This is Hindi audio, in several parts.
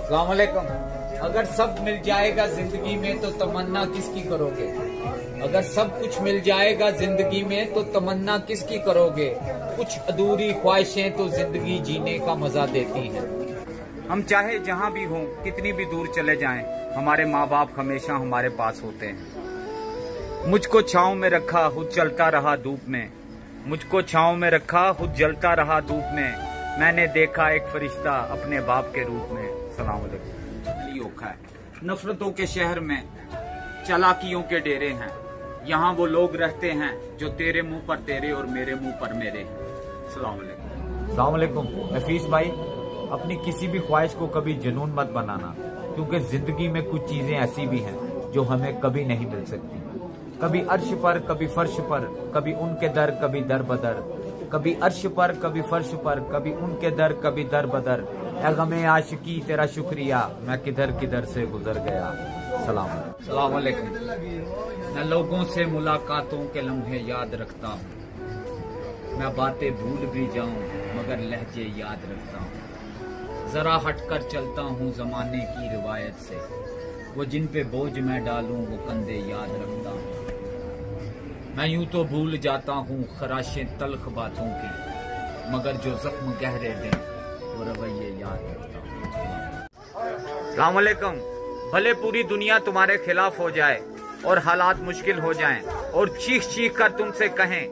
अस्सलाम वालेकुम। अगर सब मिल जाएगा जिंदगी में तो तमन्ना किसकी करोगे? अगर सब कुछ मिल जाएगा जिंदगी में तो तमन्ना किसकी करोगे? कुछ अधूरी ख्वाहिशें तो जिंदगी जीने का मजा देती हैं। हम चाहे जहाँ भी हों, कितनी भी दूर चले जाएं, हमारे माँ बाप हमेशा हमारे पास होते हैं। मुझको छाँव में रखा, खुद चलता रहा धूप में। मुझको छाँव में रखा, खुद जलता रहा धूप में। मैंने देखा एक फरिश्ता अपने बाप के रूप में। सलाम अलैकुम। ओखा है नफरतों के शहर में चालाकियों के डेरे हैं। यहाँ वो लोग रहते हैं जो तेरे मुंह पर तेरे और मेरे मुंह पर मेरे हैं। सलाम अलैकुम। सलाम अलैकुम। नफीस भाई, अपनी किसी भी ख्वाहिश को कभी जुनून मत बनाना, क्योंकि जिंदगी में कुछ चीजें ऐसी भी हैं जो हमें कभी नहीं मिल सकती। कभी अर्श पर, कभी फर्श पर, कभी उनके दर, कभी दर बदर। कभी अर्श पर, कभी फर्श पर, कभी उनके दर, कभी दर बदर। ए गमे आशिकी तेरा शुक्रिया, मैं किधर किधर से गुजर गया। सलाम अलैकुम। मैं लोगों से मुलाकातों के लम्हे याद रखता हूँ। मैं बातें भूल भी जाऊं मगर लहजे याद रखता हूँ। जरा हटकर चलता हूँ जमाने की रिवायत से। वो जिन पे बोझ मैं डालूं वो कंधे याद रखता हूँ। मैं यूं तो भूल जाता हूँ खराशें तल्ख बातों की, मगर जो जख्म गहरे दें वो रवैये याद रखता हूँ। अस्सलाम वालेकुम। भले पूरी दुनिया तुम्हारे खिलाफ हो जाए और हालात मुश्किल हो जाएं और चीख चीख कर तुमसे कहें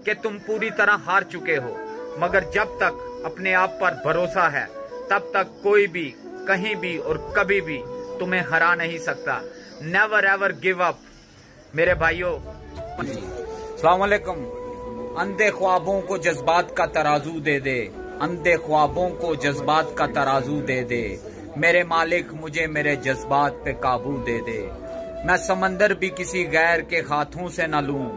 कि तुम पूरी तरह हार चुके हो, मगर जब तक अपने आप पर भरोसा है तब तक कोई भी कहीं भी और कभी भी तुम्हें हरा नहीं सकता। नेवर एवर गिव अप मेरे भाइयों। अस्सलाम वालेकुम। अंधे ख्वाबों को जज्बात का तराजू दे दे, अंधे ख्वाबों को जज्बात का तराजू दे दे। मेरे मालिक मुझे मेरे जज्बात पे काबू दे दे। मैं समंदर भी किसी गैर के हाथों से न लूं,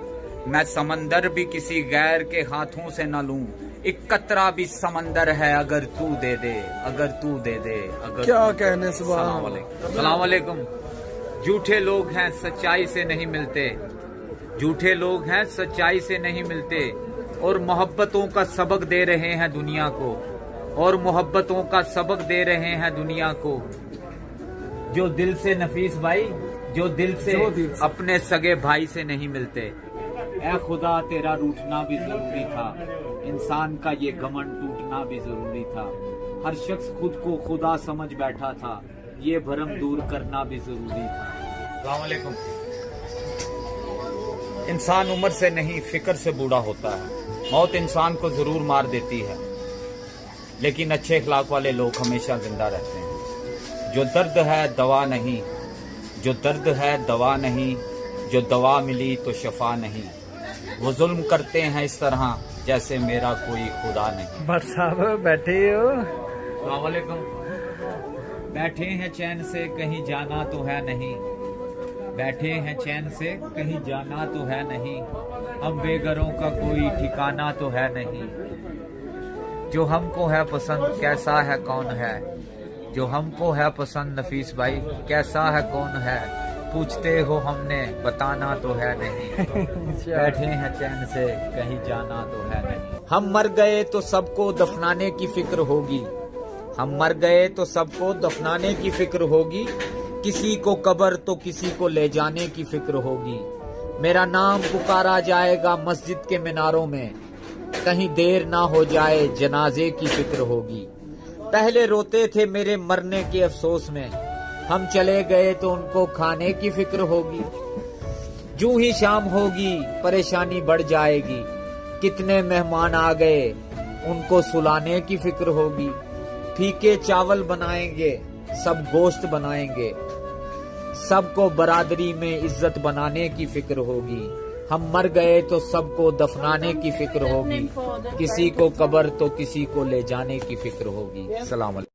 मैं समंदर भी किसी गैर के हाथों से न लूं। एक कतरा भी समंदर है अगर तू दे दे, अगर तू दे दे, अगर क्या कहने। सलाम अलैकुम। झूठे लोग हैं सच्चाई से नहीं मिलते, झूठे लोग हैं सच्चाई से नहीं मिलते, और मोहब्बतों का सबक दे रहे हैं दुनिया को, और मोहब्बतों का सबक दे रहे हैं दुनिया को। जो दिल से नफीस भाई, जो दिल से अपने सगे भाई से नहीं मिलते। ऐ खुदा तेरा रूठना भी जरूरी था, इंसान का ये घमंड टूटना भी जरूरी था। हर शख्स खुद को खुदा समझ बैठा था, ये भरम दूर करना भी जरूरी था। अस्सलाम वालेकुम। इंसान उम्र से नहीं फिक्र से बूढ़ा होता है। मौत इंसान को जरूर मार देती है, लेकिन अच्छे इखलाक वाले लोग हमेशा जिंदा रहते हैं। जो दर्द है दवा नहीं, जो दर्द है दवा नहीं, जो दवा मिली तो शफा नहीं। वो जुल्म करते हैं इस तरह जैसे मेरा कोई खुदा नहीं। भट्ट साहब बैठे हो? अस्सलाम वालेकुम। बैठे हैं चैन से कहीं जाना तो है नहीं, बैठे हैं चैन से कहीं जाना तो है नहीं। हम बेघरों का कोई ठिकाना तो है नहीं। जो हमको है पसंद कैसा है कौन है, जो हमको है पसंद नफीस भाई कैसा है कौन है। पूछते हो हमने बताना तो है नहीं। बैठे हैं चैन से कहीं जाना तो है नहीं। हम मर गए तो सबको दफनाने की फिक्र होगी, हम मर गए तो सबको दफनाने की फिक्र होगी। किसी को कब्र तो किसी को ले जाने की फिक्र होगी। मेरा नाम पुकारा जाएगा मस्जिद के मीनारों में, कहीं देर ना हो जाए जनाजे की फिक्र होगी। पहले रोते थे मेरे मरने के अफसोस में, हम चले गए तो उनको खाने की फिक्र होगी। जूं ही शाम होगी परेशानी बढ़ जाएगी, कितने मेहमान आ गए उनको सुलाने की फिक्र होगी। फीके चावल बनाएंगे सब गोश्त बनाएंगे, सबको बरादरी में इज्जत बनाने की फिक्र होगी। हम मर गए तो सबको दफनाने की फिक्र होगी, किसी को कब्र तो किसी को ले जाने की फिक्र होगी। सलाम अलैकुम।